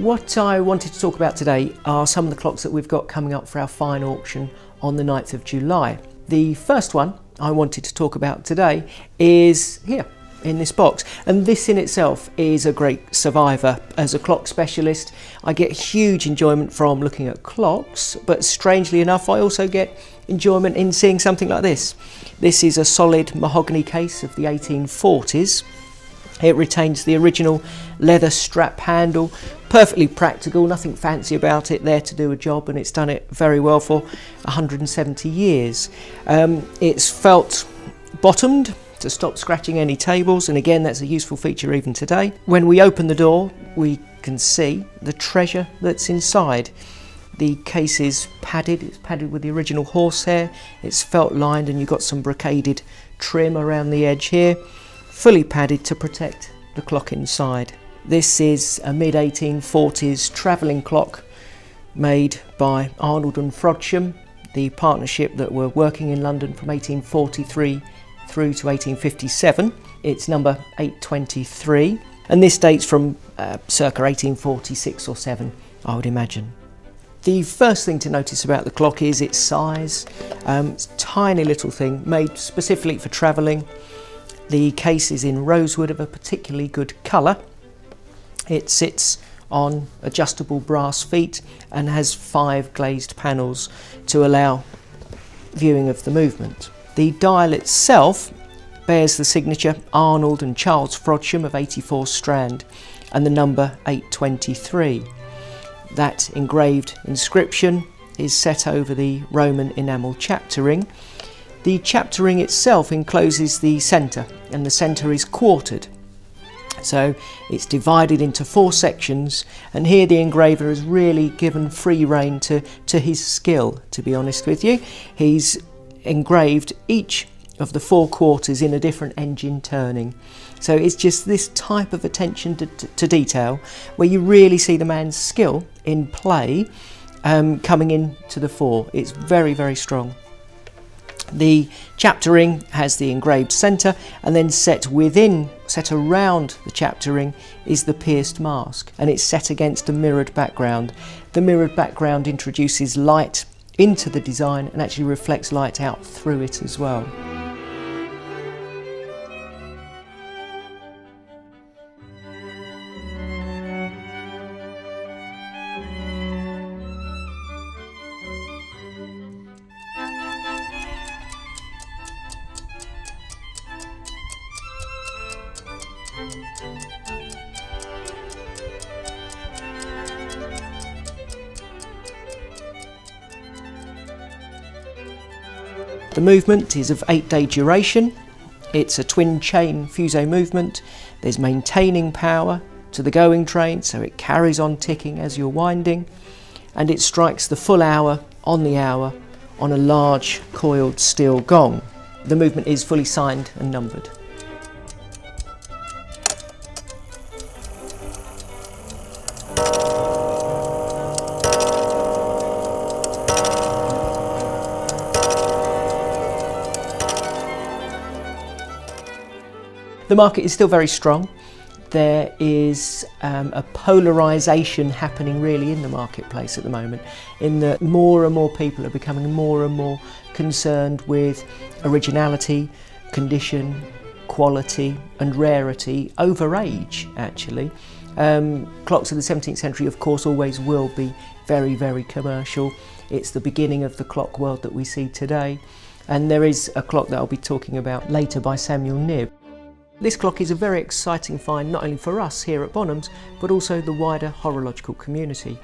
What I wanted to talk about today are some of the clocks that we've got coming up for our fine auction on the 9th of July. The first one I wanted to talk about today is here in this box, and this in itself is a great survivor. As a clock specialist, I get huge enjoyment from looking at clocks, but strangely enough I also get enjoyment in seeing something like this. This is a solid mahogany case of the 1840s. It retains the original leather strap handle, perfectly practical, nothing fancy about it, there to do a job, and it's done it very well for 170 years. It's felt bottomed to stop scratching any tables, and again that's a useful feature even today. When we open the door we can see the treasure that's inside. The case is padded, it's padded with the original horsehair, it's felt lined, and you've got some brocaded trim around the edge here, fully padded to protect the clock inside. This is a mid-1840s travelling clock made by Arnold and Frodsham, the partnership that were working in London from 1843 through to 1857. It's number 823, and this dates from circa 1846 or 7, I would imagine. The first thing to notice about the clock is its size. It's a tiny little thing made specifically for travelling. The case is in rosewood of a particularly good colour. It sits on adjustable brass feet and has 5 glazed panels to allow viewing of the movement. The dial itself bears the signature Arnold and Charles Frodsham of 84 Strand and the number 823. That engraved inscription is set over the Roman enamel chapter ring. The chapter ring itself encloses the centre, and the centre is quartered. So it's divided into 4 sections, and here the engraver has really given free rein to his skill, to be honest with you. He's engraved each of the 4 quarters in a different engine turning. So it's just this type of attention to detail where you really see the man's skill in play coming into the fore. It's very, very strong. The chapter ring has the engraved centre, and then set around the chapter ring is the pierced mask, and it's set against a mirrored background. The mirrored background introduces light into the design and actually reflects light out through it as well. The movement is of 8-day duration. It's a twin chain fuseau movement. There's maintaining power to the going train, so it carries on ticking as you're winding, and it strikes the full hour on the hour on a large coiled steel gong. The movement is fully signed and numbered. The market is still very strong. There is a polarisation happening really in the marketplace at the moment, in that more and more people are becoming more and more concerned with originality, condition, quality and rarity over age, actually. Clocks of the 17th century of course always will be very, very commercial. It's the beginning of the clock world that we see today, and there is a clock that I'll be talking about later by Samuel Knibb. This clock is a very exciting find not only for us here at Bonhams, but also the wider horological community.